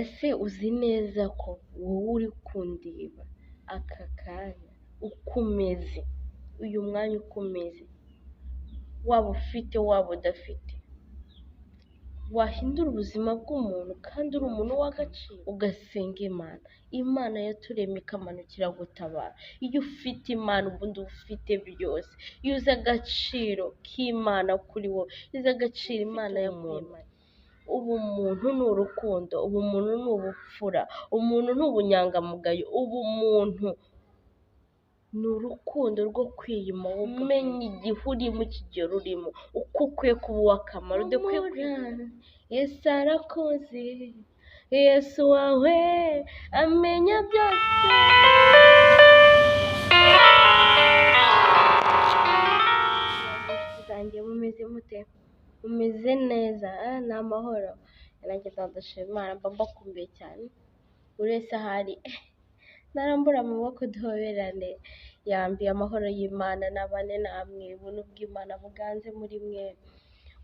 ese uzi neza ko wowe uri kundeba aka kanya uko umeze, uyu mwanya uko umeze, waba ufite waba udafite, wahindura ubuzima bw'umuntu kandi uri umuntu w'agaciro, ugasenga Imana. Imana yaturemye ikamanukira gutabara. Iyo ufite Imana ubundi uba ufite byose. Iyo uzi agaciro k'Imana kuri wowe, uzi agaciro Imana yakuremanye, ubumuntu ni urukundo, ubumuntu ni ubupfura, umuntu ni ubunyangamugayo, ubumuntu ni urukundo rwo kwiyuma, umenya igihe urimo, ikigero urimo, uko ukwiye kuba uw'akamaro, udakwiye kwihana. Yesu arakoze, Yesu wawe amenya byose. Nshuti zanjye mumeze mute? Mumeze neza? Ni amahoro? Nanjye ndashima Imana, mba mbakumbuye cyane. Buri wese ahari narambura amaboko duhoberane, yambiye amahoro y'Imana n'abane namwe, ubuntu bw'Imana buganze muri mwe.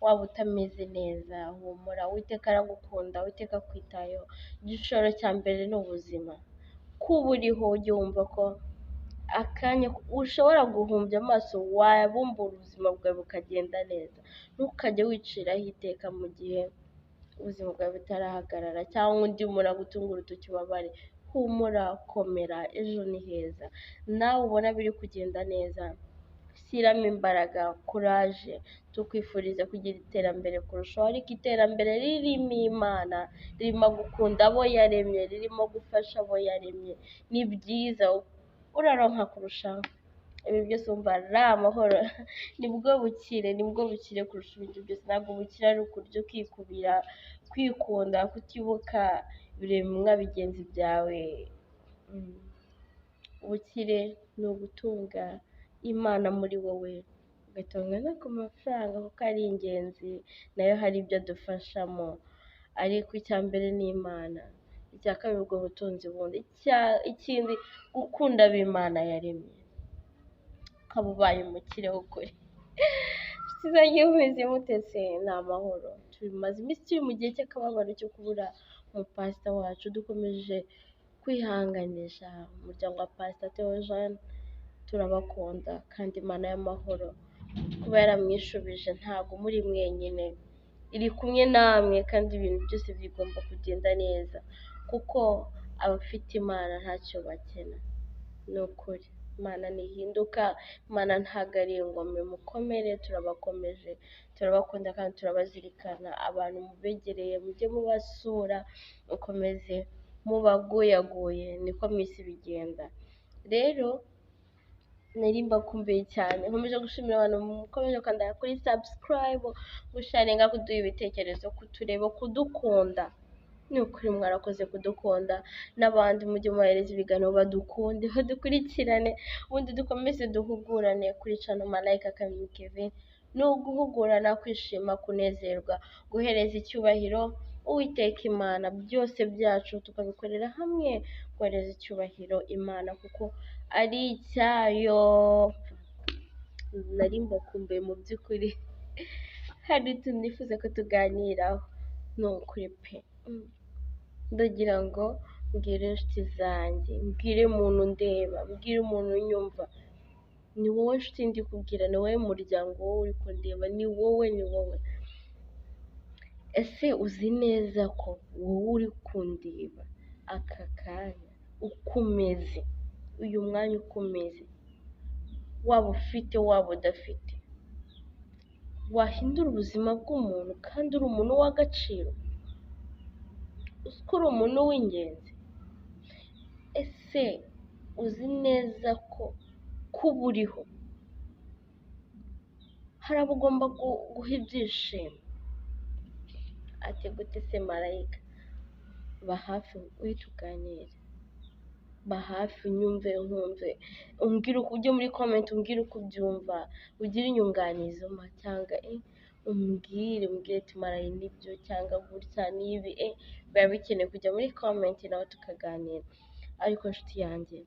Waba utameze neza, humura, Uwiteka aragukunda, Uwiteka akwitayeho. Igishoro cya mbere ni ubuzima. Kuba uriho ujye wumva ko akanya ushobora guhumbya amaso wabumbura ubuzima bwawe bukagenda neza. Ntukajye wiciraho iteka mu gihe ubuzima bwawe butarahagarara, cyangwa undi muntu agutunga urutoki ubabare. Humura, komera, ejo ni heza. Nawe ubona biri kugenda neza, shyiramo imbaraga, kuraje. Tukwifuriza kugira iterambere kurushaho, ariko iterambere ririmo Imana, ririmo gukunda abo yaremye, ririmo gufasha abo yaremye. Ni byiza, uraronka kurushaho. Ibi byose wumva ari amahoro. Nibwo bukire kurusha ibindi byose. Ntabwo ubukire ari ukurya ukikubira, kwikunda, kutibuka ibiremwa bigenzi byawe. Ubukire ni ugutunga Imana muri wowe, ugatunga no ku mafaranga kuko ari ingenzi, nayo hari ibyo adufashamo, ariko icya mbere ni Imana, icya kabiri ubwo butunzi bundi, ikindi gukunda abo Imana yaremye, ukaba ubaye umukire w'ukuri. Nshuti zanjye mumeze mutese? Ni amahoro. Tumaze iminsi turi mu gihe cy'akababaro cyo kubura umupasita wacu, dukomeje kwihanganisha umuryango wa pasita Theogene. Turabakunda kandi Imana y'amahoro kuba yaramwishubije, ntabwo muri mwenyine, iri kumwe namwe kandi ibintu byose bigomba kugenda neza, kuko abafite Imana ntacyo bakena. Ni ukuri, Imana ntihinduka, Imana ntabwo ari ingome. Mukomere, turabakomeje, turabakunda kandi turabazirikana. Abantu mubegereye mujye mubasura, mukomeze mubaguyaguye, niko minsi bigenda. Rero nari mbakumbuye cyane, nkomeje gushimira abantu mukomeje kwandika kuri subscribe, gusharinga, kuduha ibitekerezo, kutureba, kudukunda. Ni ukuri mwarakoze kudukunda, n'abandi mujye mubahereza ibiganiro badukunde, badukurikirane, ubundi dukomeze duhugurane kuri channel Malayika Kamini Kevin. Ni uguhugurana, kwishima, kunezerwa, guhereza icyubahiro Uwiteka Imana. Byose byacu tukabikorera hamwe, guhereza icyubahiro Imana kuko ari icyayo. Nari mbakumbuye mu by'ukuri, hari utuntu nifuza ko tuganiraho. Ni ukuri pe, ndagira ngo mbwire inshuti zanjye, mbwire umuntu ndeba, mbwire umuntu unyumva, ni wowe nshuti ndi kubwira, ni wowe muryango, wowe uri kundeba, ni wowe. Ese uzi neza ko wowe uri kundeba aka kanya uko umeze, uyu mwanya uko umeze, waba ufite waba udafite, wahindura ubuzima bw'umuntu kandi uri umuntu w'agaciro, uzi ko uri umuntu w'ingenzi? Ese uzi neza ko kuba uriho hari abo ugomba guha ibyishimo? Ati gute se Malayika? Ba hafi uhite uganire, ba hafi unyumve, nkumve, umbwire uko, ujye muri comment umbwire uko ubyumva, ugire inyunganizi cyangwa umbwire ati Marayi nibyo cyangwa gutya n'ibi. Biba bikeneye kujya muri comment nawe tukaganira. Ariko nshuti yanjye,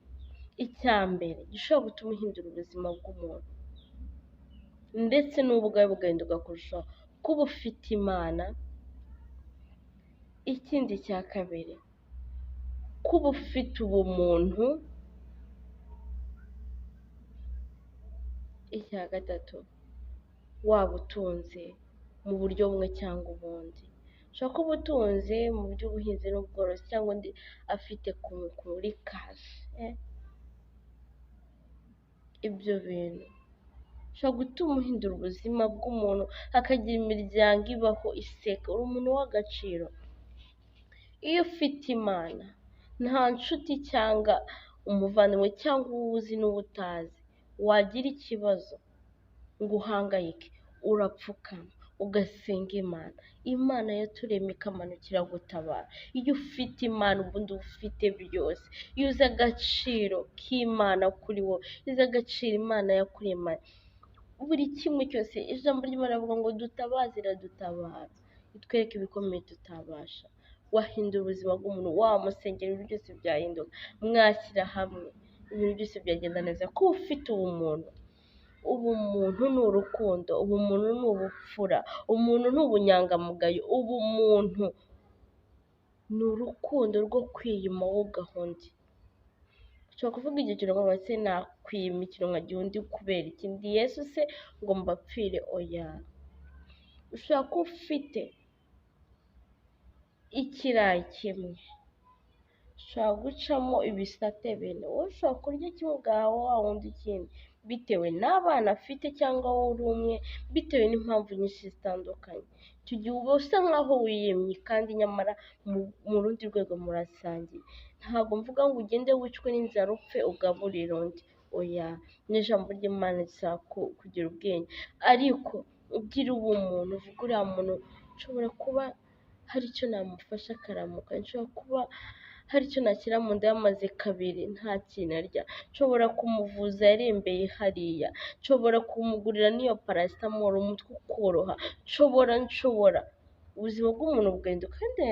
icya mbere gishobora gutuma uhindura ubuzima bw'umuntu ndetse n'ubwawe bugahinduka kurushaho, kuba ufite Imana ikindi cya kabiri, kuba ufite ubumuntu. Icya gatatu, waba utunze mu buryo bumwe cyangwa ubundi. Ushobora kuba utunze mu by'ubuhinzi n'ubworozi cyangwa undi afite kuri kashi. Ibyo bintu bishobora gutuma uhindura ubuzima bw'umuntu, hakagira imiryango ibaho iseka. Uri umuntu w'agaciro. Iyo ufite Imana, nta nshuti cyangwa umuvandimwe cyangwa uwo uzi n'uwo utazi wagira ikibazo ngo uhangayike. Urapfukama ugasenga Imana. Imana yaturemye ikamanukira gutabara. Iyo ufite Imana ubundi ufite byose. Iyo uzi agaciro k'Imana kuri wowe, uzi agaciro Imana yakuremanye, buri kimwe cyose. Ijambo ry'Imana rivuga ngo dutabaze iradutabara, itwereke ibikomeye tutabasha. Wahindura ubuzima bw'umuntu, wamusengera, ibintu byose byahinduka. Mwashyira hamwe, ibintu byose byagenda neza. Kuba ufite ubumuntu. Ubumuntu ni urukundo, ubumuntu ni ubupfura, umuntu ni ubunyangamugayo, ubumuntu ni urukundo rwo kwiyuma wowe ugahundi. Ushobora kuvuga igihe kintu ngo se nakwiyima ikintu nkagiha undi kubera iki? Ndi Yesu se ngo mbapfire? Oya. Ushobora kuba ufite ikirayi kimwe, ushobora gucamo ibisate bine. Wowe ushobora kurya kimwe ugaha wa wundi ikindi, bitewe n'abana afite cyangwa wowe uri umwe, bitewe n'impamvu nyinshi zitandukanye. Icyo gihe uba usa nkaho wiyemye, kandi nyamara mu rundi rwego murasangiye. Ntabwo mvuga ngo ugende wicwe n'inzara upfe ugaburira undi. Oya, n'ijambo ry'Imana risaba kugira ubwenge, ariko ugira ubumuntu. Uvuga uriya muntu nshobora kuba hari icyo namufasha akaramuka, nshobora kuba hari icyo nashyira mu nda yamaze kabiri nta kintu arya, nshobora kumuvuza yarembeye hariya, nshobora kumugurira n'iyo parasitamoro umutwe ukoroha, nshobora ubuzima bw'umuntu bugahinduka, kandi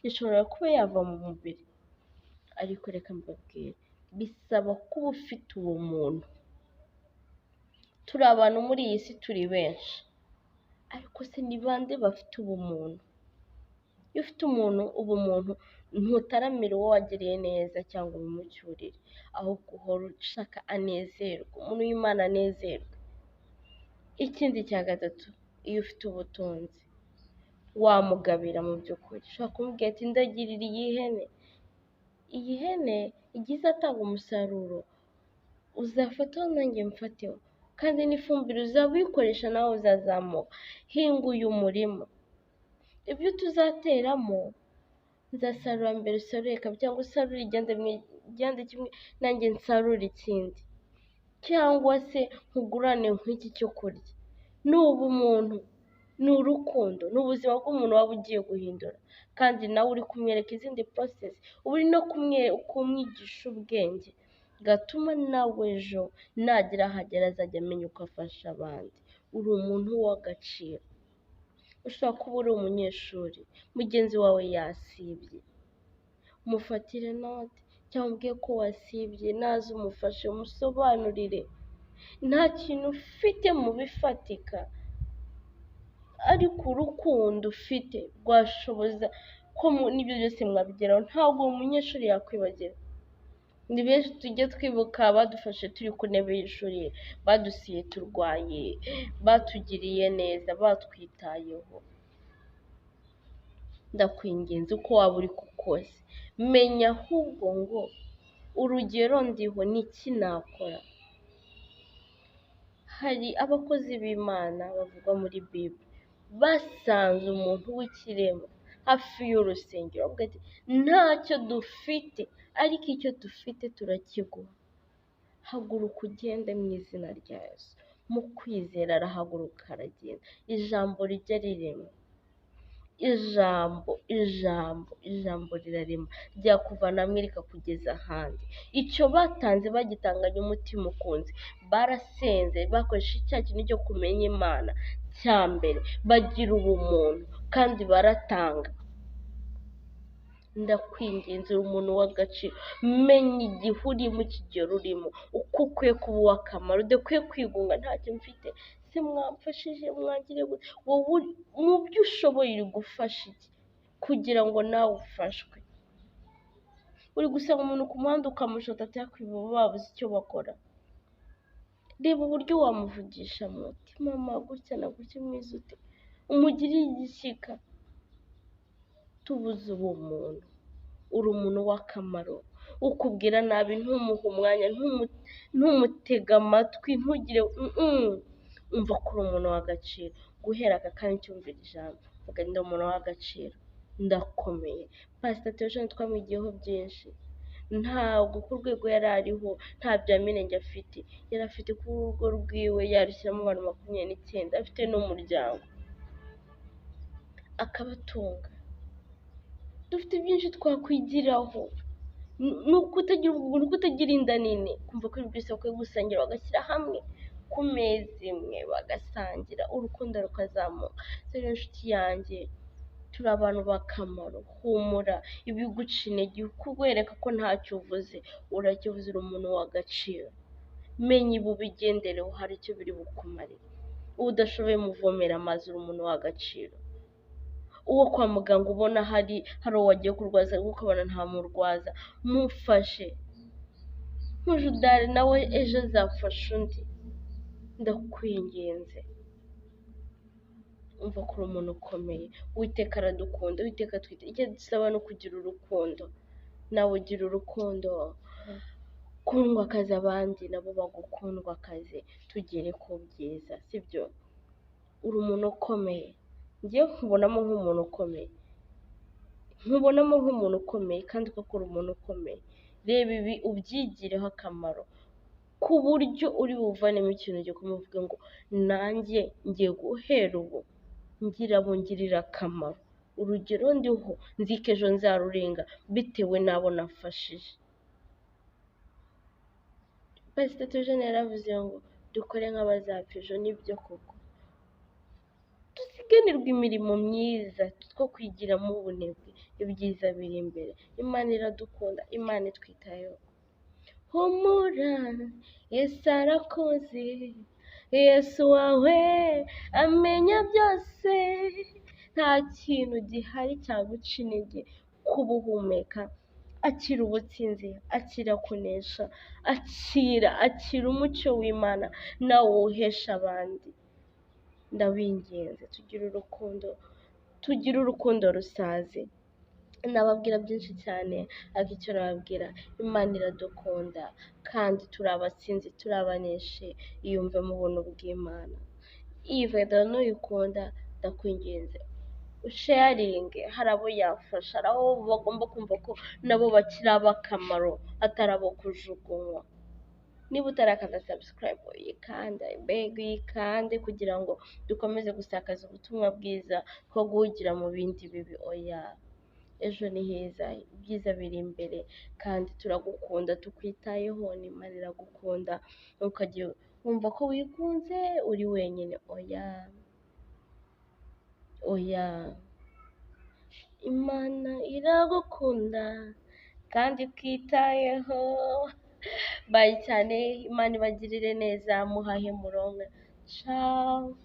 ishobora kuba yava mu mubiri. Ariko reka mbabwire, bisaba kuba ufite ubumuntu. Turi abantu muri iyi si, turi benshi, ariko se ni bande bafite ubumuntu? Iyo ufite ubumuntu, ntutaramira uwo wagiriye neza cyangwa umucyurire, ahubwo uhora ushaka anezerwe, umuntu w'Imana anezerwe. Ikindi cya gatatu, iyo ufite ubutunzi, wamugabira mu by'ukuri. Ushobora kumubwira ati ndagirira iyi hene igize atanga umusaruro, uzafataho nanjye mfateho, kandi n'ifumbire uzaba uyikoresha nawe uzazamuka. Hinga uyu murima, ibyo tuzateramo nzasarura mbere usarure kabiri, cyangwa usarure igihande kimwe nanjye nsarure ikindi, cyangwa se nkugurane nk'iki cyo kurya. Ni ubumuntu, ni urukundo, ni ubuzima bw'umuntu waba ugiye guhindura, kandi nawe uri kumwereka izindi process, uri no kumwigisha ubwenge, gatuma nawe ejo nagira ahagera azajya amenya uko afasha abandi. Uri umuntu w'agaciro. Ushobora kuba uri umunyeshuri, mugenzi wawe yasibye, umufatire note cyangwa ubwiye ko wasibye, naze umufashe, umusobanurire. Nta kintu ufite mu bifatika, ariko urukundo ufite rwashoboza ko n'ibyo byose mwabigeraho. Ntabwo umunyeshuri yakwibagira. Ni benshi tujya twibuka badufashe turi ku ntebe y'ishuri, badusiye turwaye, batugiriye neza, batwitayeho. Ndakwinginze uko waba uri kose, menya ahubwo ngo urugero ndiho n'iki nakora. Hari abakozi b'Imana bavugwa muri Bible, basanze umuntu w'ikirema hafi y'urusengero, bavuga ati ntacyo dufite, ariko icyo dufite turakiguha. Haguruka ugende mu izina rya Yesu. Mu kwizera arahaguruka aragenda. Ijambo rijya rirema. Ijambo rirarema, ryakuvana hamwe rikakugeza ahandi. Icyo batanze bagitanganye umutima ukunze, barasenze, bakoresha cya kintu cyo kumenya Imana cya mbere, bagira ubumuntu kandi baratanga. Ndakwinginze, uri umuntu w'agaciro. Menya igihe urimo, ikigero urimo, uko ukwiye kuba uw'akamaro, udakwiye kwigunga ntacyo mfite, se mwamfashije, mwangire gute? Wowe mu byo ushoboye uri gufasha iki? kugira ngo nawe ufashwe. Uri gusanga umuntu ku muhanda ukamushota atakwiba babuze icyo bakora. Reba uburyo wamuvugisha muti mama gutya na gutya mwiza ute, umugiriye igishyika. Tubuze uwo muntu, uri umuntu w'akamaro, ukubwira nabi ntumuhe umwanya, ntumutege amatwi, ntugire umva ko uri umuntu w'agaciro. Guhera aka kanya cyumvira ijambo vuga ndi umuntu w'agaciro, ndakomeye. Pastor Theogene twamwigiyeho byinshi, ntabwo ku rwego yari ariho nta bya mirenge afite, yari afite ku rugo rwiwe yarushyiramo abantu 29, afite n'umuryango akabatunga. Dufite byinshi twakwigiraho, ni ukutagira inda nini, kumva ko ibintu byose bakwiye gusangira bagashyira hamwe ku meza imwe bagasangira, urukundo rukazamuka. Rero inshuti yanjye, turi abantu b'akamaro, humura. Ibiguca intege kubereka ko ntacyo uvuze, urakivuze, uri umuntu w'agaciro. Menya ibi ubigendereho, hari icyo biri bukumarire. Udashoboye muvomera amazi, uri umuntu w'agaciro. Uwo kwa muganga ubona hari uwo wagiye kurwaza ariko ukabona nta murwaza, mufashe. Nk'ujudari nawe ejo azafasha undi, ndakwinginze. Umva ko uri umuntu ukomeye. Uwiteka aradukunda, Uwiteka atwite. Icyo dusaba ni ukugira urukundo. Nawe ugira urukundo, kundwakaza abandi nabo bagukundwakaze, tugere ku byiza, sibyo? Uri umuntu ukomeye, njyewe nkubonamo nk'umuntu ukomeye, kandi koko uri umuntu ukomeye. Reba ibi ubyigireho akamaro, ku buryo uri buvanemo ikintu gikomeye uvuge ngo nanjye ngiye guhera ubu ngira abo ngirira akamaro. Urugero ndiho, nzi ko ejo nzarurenga bitewe n'abo nafashije. Pastor Theogene yaravuze ngo dukore nk'abazapfa ejo, nibyo koko. Tuziganirwa imirimo myiza, two kwigiramo ubunebwe, ibyiza biri imbere. Imana iradukunda, Imana itwitayeho. Humura, Yesu arakoze, Yesu wawe amenya byose. Nta kintu gihari cyaguca intege kuba uhumeka. Akira ubutsinzi, akira kunesha, akira umucyo w'Imana nawe uhesha abandi. Ndabinginze tugire urukundo rusaze. Nababwira byinshi cyane, ariko icyo nababwira, Imana iradukunda kandi turi abatsinzi, turi abaneshi. Iyumve mu buntu bw'Imana. Whether nuyikunda, ndakwinginze usharinge, hari abo yafasha, hari abo bagomba kumva ko nabo bakiri ab'akamaro, atari abo kujugunywa. Niba utarakanda subscribe uyikande kugira ngo dukomeze gusakaza ubutumwa bwiza ko guhugira mu bindi bibi. Oya, ejo ni heza, ibyiza biri imbere, kandi turagukunda, tukwitayeho. Imana iragukunda, ukajya wumva ko wikunze uri wenyine. Oya, Imana iragukunda kandi ikwitayeho. Bye cyane, Imana ibagirire neza, muhahe muronke. Ciao.